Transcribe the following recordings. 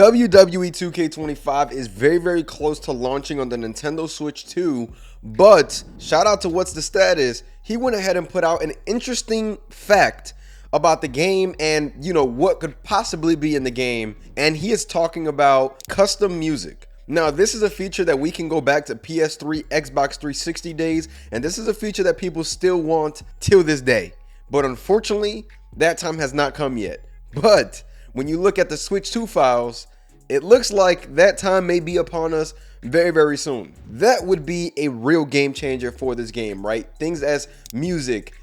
WWE 2K25 is very, very close to launching on the Nintendo Switch 2, but shout out to What's the Status. He went ahead and put out an interesting fact about the game and, what could possibly be in the game. And he is talking about custom music. Now, this is a feature that we can go back to PS3, Xbox 360 days, and this is a feature that people still want till this day. But unfortunately, that time has not come yet. But when you look at the Switch 2 files, it looks like that time may be upon us very, very soon. That would be a real game changer for this game, right? Things as music,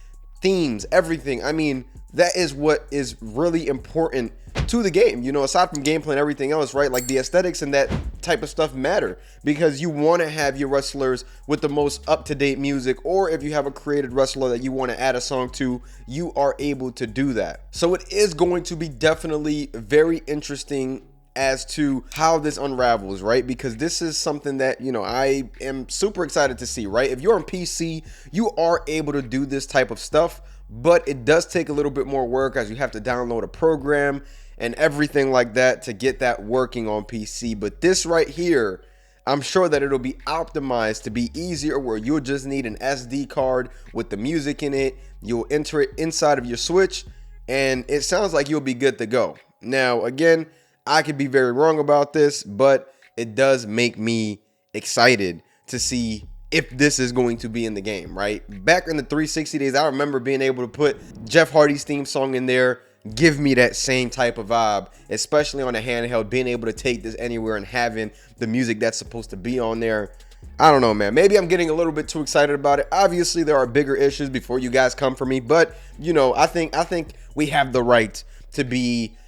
themes, everything. I mean, that is what is really important to the game, aside from gameplay and everything else, right? Like the aesthetics and that type of stuff matter because you want to have your wrestlers with the most up-to-date music, or if you have a created wrestler that you want to add a song to, you are able to do that. So it is going to be definitely very interesting as to how this unravels, right? Because this is something that, I am super excited to see, right? If you're on PC, you are able to do this type of stuff, but it does take a little bit more work as you have to download a program and everything like that to get that working on PC. But this right here, I'm sure that it'll be optimized to be easier, where you'll just need an SD card with the music in it. You'll enter it inside of your Switch, and it sounds like you'll be good to go. Now, again, I could be very wrong about this, but it does make me excited to see if this is going to be in the game, right? Back in the 360 days, I remember being able to put Jeff Hardy's theme song in there, give me that same type of vibe, especially on a handheld, being able to take this anywhere and having the music that's supposed to be on there. I don't know, man. Maybe I'm getting a little bit too excited about it. Obviously, there are bigger issues before you guys come for me, but I think we have the right to be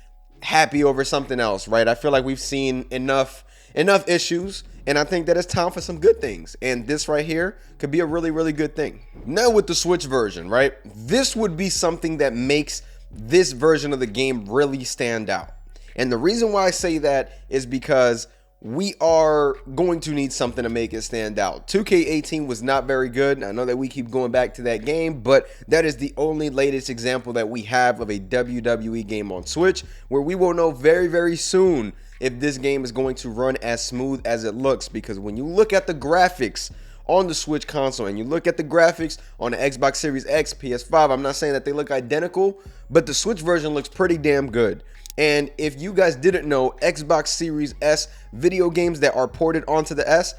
happy over something else, right? I feel like we've seen enough issues, and I think that it's time for some good things, and this right here could be a really, really good thing. Now with the Switch version, right? This would be something that makes this version of the game really stand out. And the reason why I say that is because we are going to need something to make it stand out. 2K18 was not very good. I know that we keep going back to that game, but that is the only latest example that we have of a WWE game on Switch, where we will know very, very soon if this game is going to run as smooth as it looks. Because when you look at the graphics on the Switch console and you look at the graphics on the Xbox Series X, PS5, I'm not saying that they look identical, but the Switch version looks pretty damn good. And if you guys didn't know, Xbox Series S video games that are ported onto the S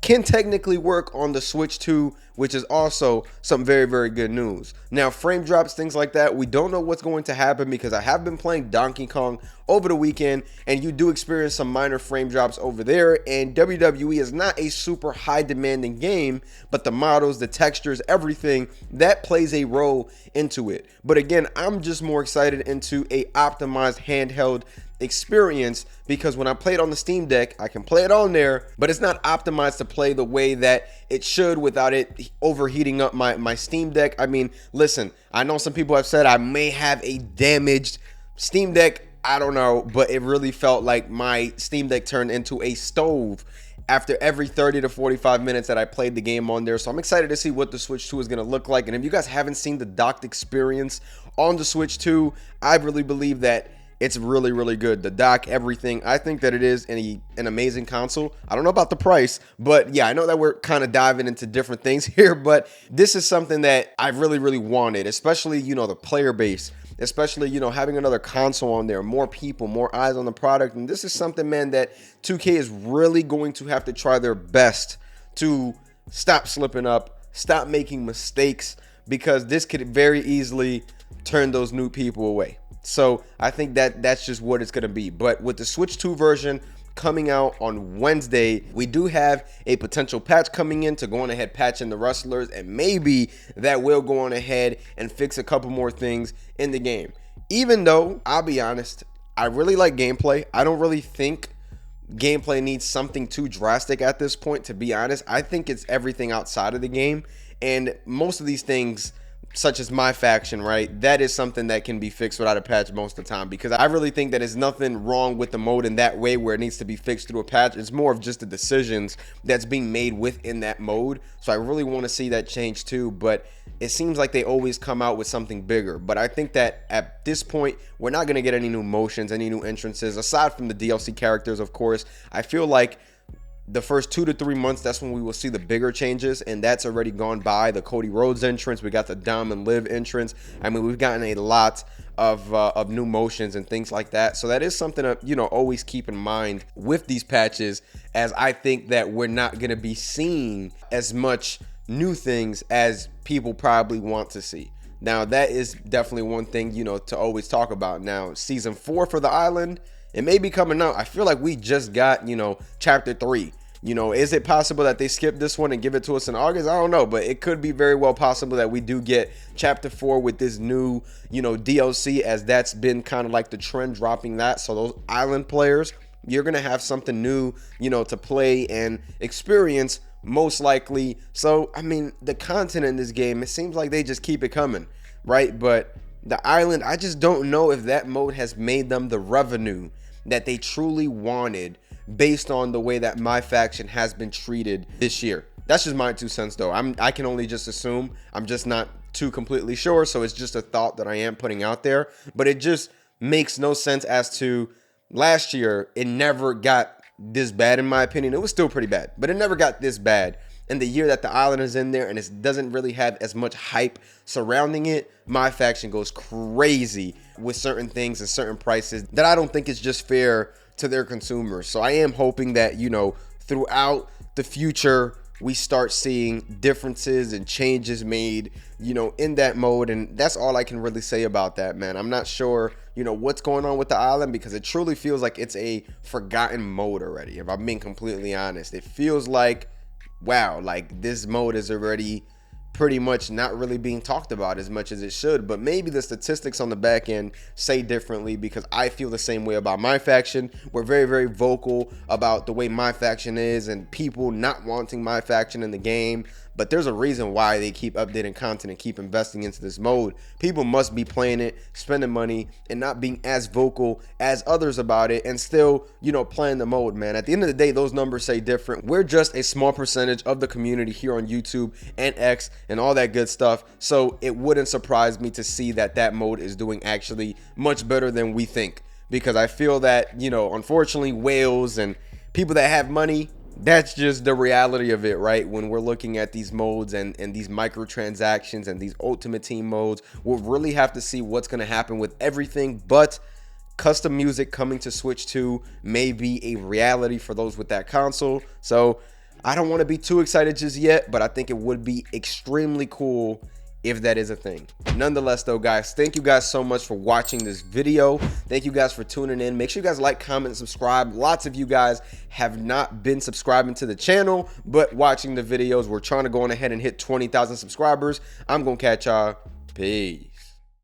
can technically work on the Switch 2, which is also some very, very good news. Now, frame drops, things like that, we don't know what's going to happen because I have been playing Donkey Kong over the weekend, and you do experience some minor frame drops over there. And WWE is not a super high demanding game, but the models, the textures, everything, that plays a role into it. But again, I'm just more excited into a optimized handheld experience, because when I play it on the Steam Deck, I can play it on there, but it's not optimized to play the way that it should without it overheating up my Steam Deck. I mean, listen, I know some people have said I may have a damaged Steam Deck. I don't know, but it really felt like my Steam Deck turned into a stove after every 30 to 45 minutes that I played the game on there. So I'm excited to see what the Switch 2 is going to look like. And if you guys haven't seen the docked experience on the Switch 2, I really believe that it's really, really good. The dock, everything. I think that it is an amazing console. I don't know about the price, but yeah, I know that we're kind of diving into different things here, but this is something that I really, really wanted, especially, the player base, especially, having another console on there, more people, more eyes on the product. And this is something, man, that 2K is really going to have to try their best to stop slipping up, stop making mistakes, because this could very easily turn those new people away. So I think that that's just what it's going to be. But with the Switch 2 version coming out on Wednesday, we do have a potential patch coming in to go on ahead patching the wrestlers, and maybe that will go on ahead and fix a couple more things in the game. Even though, I'll be honest, I really like gameplay. I don't really think gameplay needs something too drastic at this point, to be honest. I think it's everything outside of the game, and most of these things, such as MyFaction, right? That is something that can be fixed without a patch most of the time, because I really think that there's nothing wrong with the mode in that way where it needs to be fixed through a patch. It's more of just the decisions that's being made within that mode. So I really want to see that change too. But it seems like they always come out with something bigger. But I think that at this point, we're not going to get any new motions, any new entrances, aside from the DLC characters, of course. I feel like the first 2 to 3 months, that's when we will see the bigger changes, and that's already gone by. The Cody Rhodes entrance, we got the Dom and Liv entrance. I mean, we've gotten a lot of new motions and things like that. So that is something to, you know, always keep in mind with these patches, as I think that we're not going to be seeing as much new things as people probably want to see. Now, that is definitely one thing, you know, to always talk about. Now, season 4 for the island, it may be coming out. I feel like we just got, you know, chapter 3. You know, is it possible that they skip this one and give it to us in August? I don't know, but it could be very well possible that we do get chapter 4 with this new, you know, DLC, as that's been kind of like the trend, dropping that. So those island players, you're going to have something new, you know, to play and experience, most likely. So, I mean, the content in this game, it seems like they just keep it coming, right? But the island, I just don't know if that mode has made them the revenue that they truly wanted, based on the way that MyFaction has been treated this year. That's just my 2 cents though. I can only just assume. I'm just not too completely sure, so it's just a thought that I am putting out there. But it just makes no sense as to last year, it never got this bad in my opinion. It was still pretty bad, but it never got this bad. And the year that the island is in there and it doesn't really have as much hype surrounding it, MyFaction goes crazy with certain things and certain prices that I don't think is just fair to their consumers. So I am hoping that, you know, throughout the future, we start seeing differences and changes made, you know, in that mode. And that's all I can really say about that, man. I'm not sure, you know, what's going on with the island, because it truly feels like it's a forgotten mode already. If I'm being completely honest, it feels like, wow, like this mode is already pretty much not really being talked about as much as it should. But maybe the statistics on the back end say differently, because I feel the same way about MyFaction. We're very, very vocal about the way MyFaction is and people not wanting MyFaction in the game. But there's a reason why they keep updating content and keep investing into this mode. People must be playing it, spending money, and not being as vocal as others about it, and still, you know, playing the mode, man. At the end of the day, those numbers say different. We're just a small percentage of the community here on YouTube and X and all that good stuff. So it wouldn't surprise me to see that that mode is doing actually much better than we think. Because I feel that, you know, unfortunately, whales and people that have money, that's just the reality of it, right? When we're looking at these modes and these microtransactions and these ultimate team modes, we'll really have to see what's going to happen with everything. But custom music coming to Switch 2 may be a reality for those with that console. So I don't want to be too excited just yet, but I think it would be extremely cool if that is a thing. Nonetheless though, guys, thank you guys so much for watching this video. Thank you guys for tuning in. Make sure you guys like, comment, and subscribe. Lots of you guys have not been subscribing to the channel, but watching the videos. We're trying to go on ahead and hit 20,000 subscribers. I'm gonna catch y'all. Peace.